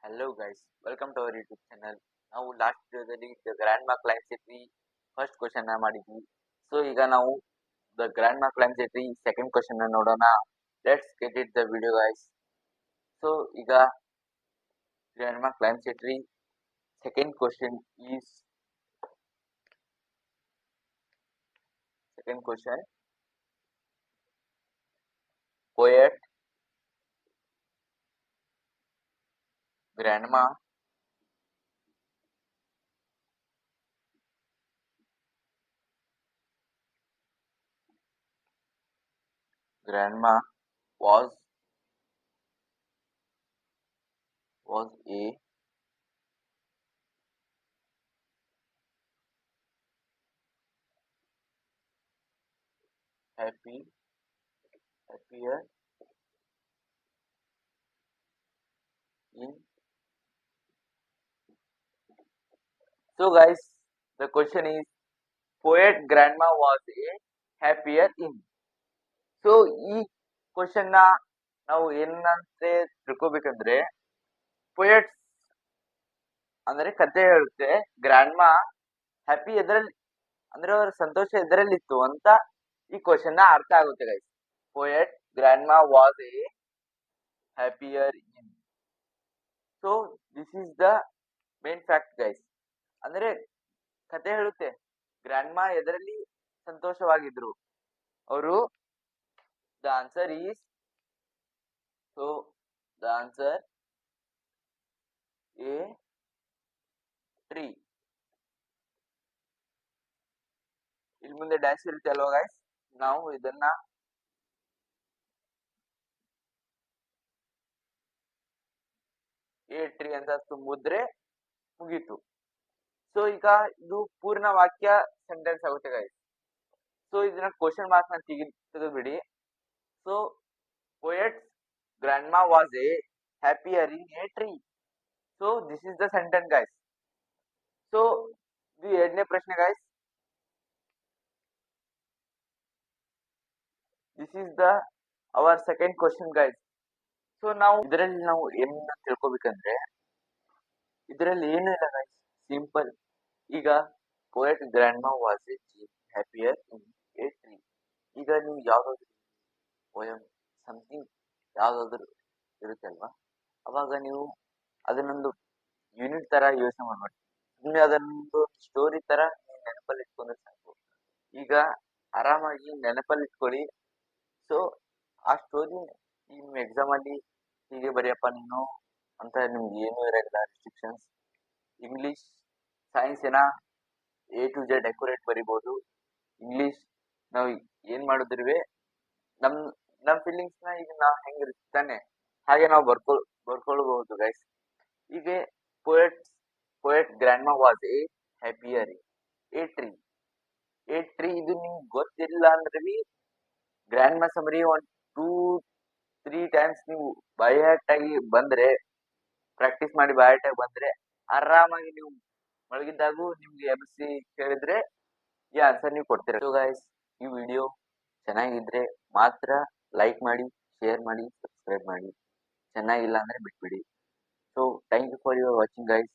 Hello guys, welcome to our YouTube channel. ನಾವು last ವಿಡಿಯೋದಲ್ಲಿ the grandma climacity first question ಮಾಡಿದ್ವಿ. So ಈಗ ನಾವು the grandma climacity second question ನೋಡೋಣ. Let's get it the video guys. So ಈಗ grandma climacity second question is poet grandma was a happier in. So guys, the question is poet grandma was a happier in. So ಈ question ನ ನಾವು ಏನಂತೆ ತಿಳ್ಕೊಬೇಕಂದ್ರೆ, poets ಅಂದ್ರೆ ಕತೆ ಹೇಳುತ್ತೆ, grand ಮಾ happy ಎದರಲ್ಲಿ ಅಂದ್ರೆ ಅವ್ರ ಸಂತೋಷ ಎದರಲ್ಲಿತ್ತು ಅಂತ ಈ ಕ್ವಶನ್ ನ ಅರ್ಥ ಆಗುತ್ತೆ guys. Poet grandma was a happier in. So this is the main fact guys. ಅಂದ್ರೆ ಕತೆ ಹೇಳುತ್ತೆ ಗ್ರ್ಯಾಂಡ್ ಮಾ ಎದರಲ್ಲಿ ಸಂತೋಷವಾಗಿದ್ರು ಅವರು. The answer is, so the answer A tree. ಇಲ್ಲಿ ಮುಂದೆ ಡ್ಯಾಶ್ ಇರುತ್ತೆ ಅಲ್ವಾ ಗೈಸ್, ನಾವು ಇದನ್ನ ಎ ಟ್ರೀ ಅಂತ ತುಂಬಿದ್ರೆ ಮುಗೀತು. ಸೊ ಈಗ ಇದು ಪೂರ್ಣ ವಾಕ್ಯ ಸೆಂಟೆನ್ಸ್ ಆಗುತ್ತೆ ಗೈಸ್. ಸೊ ಇದನ್ನ ಕ್ವಶನ್ ಮಾರ್ಕ್ ನ ತೆಗೆದು ಬಿಡಿ. So poets grandma was a happier in a tree. So this is the sentence guys. So ಇದು ಎರಡನೇ ಪ್ರಶ್ನೆ guys. This is the our second question guys. So ನಾವು ಇದರಲ್ಲಿ ನಾವು ಏನನ್ನ ತಿಳ್ಕೊಬೇಕಂದ್ರೆ, ಇದರಲ್ಲಿ ಏನು ಇಲ್ಲ ಗೈಸ್, ಸಿಂಪಲ್. ಈಗ poet grandma was a happier in a tree. ಈಗ ನೀವು ಯಾವ್ದಾದ್ರು ಪೋಯಮ್ ಸಮಥಿಂಗ್ ಯಾವ್ದಾದ್ರು ಇರುತ್ತೆ ಅಲ್ವಾ, ಅವಾಗ ನೀವು ಅದನ್ನೊಂದು ಯೂನಿಟ್ ತರ ಯೋಚನೆ ಮಾಡ್ಬೇಡಿ. ಸುಮ್ಮನೆ ಅದನ್ನೊಂದು ಸ್ಟೋರಿ ತರ ನೀವು ನೆನಪಲ್ಲಿ ಇಟ್ಕೊಂಡ್ರೆ ಸಾಕು. ಈಗ ಆರಾಮಾಗಿ ನೆನಪಲ್ಲಿ ಇಟ್ಕೊಳ್ಳಿ. ಸೊ ಆ ಸ್ಟೋರಿ ನಿಮ್ಮ ಎಕ್ಸಾಮ್ ಅಲ್ಲಿ ಹೀಗೆ ಬರೆಯಪ್ಪ ನೀನು ಅಂತ ನಿಮ್ಗೆ ಏನು ಇರೋದಿಲ್ಲ ರಿಸ್ಟ್ರಿಕ್ಷನ್ಸ್. ಇಂಗ್ಲಿಷ್ ಸೈನ್ಸ್ ಏನ ಎ ಟು ಜೆಡ್ ಡೆಕೋರೇಟ್ ಬರಿಬಹುದು. ಇಂಗ್ಲಿಷ್ ನಾವು ಏನ್ ಮಾಡಿದ್ರುವೆ ನಮ್ ನಮ್ ಫೀಲಿಂಗ್ಸ್ ನ ಈಗ ನಾವು ಹೆಂಗಿರ್ತಾನೆ ಹಾಗೆ ನಾವು ಬರ್ಕೊಳ್ಬಹುದು ಗೈಸ್. ಈಗ poet grandma was a happier A tree. A tree ಇದು ನಿಮ್ಗೆ ಗೊತ್ತಿಲ್ಲ ಅಂದ್ರೆ ಬಿ ಗ್ರ್ಯಾಂಡ್ ಮಾ ಸಮರಿ 1-2-3 ಟೈಮ್ಸ್ ನೀವು ಬೈ ಹ್ಯಾಟ್ ಆಗಿ ಬಂದ್ರೆ, ಪ್ರಾಕ್ಟೀಸ್ ಮಾಡಿ ಬೈ ಹ್ಯಾಟ್ ಆಗಿ ಬಂದ್ರೆ, ಆರಾಮಾಗಿ ನೀವು ಮಳಗಿದ್ದಾಗೂ ನಿಮ್ಗೆ ಎಬ್ಸಿ ಕೇಳಿದ್ರೆ ಈ ಆನ್ಸರ್ ನೀವು ಕೊಡ್ತೀರ. ಸೊ ಗೈಸ್, ಈ ವಿಡಿಯೋ ಚೆನ್ನಾಗಿದ್ರೆ ಮಾತ್ರ ಲೈಕ್ ಮಾಡಿ, ಶೇರ್ ಮಾಡಿ, ಸಬ್ಸ್ಕ್ರೈಬ್ ಮಾಡಿ. ಚೆನ್ನಾಗಿಲ್ಲ ಅಂದ್ರೆ ಬಿಟ್ಬಿಡಿ. So thank you for your watching guys.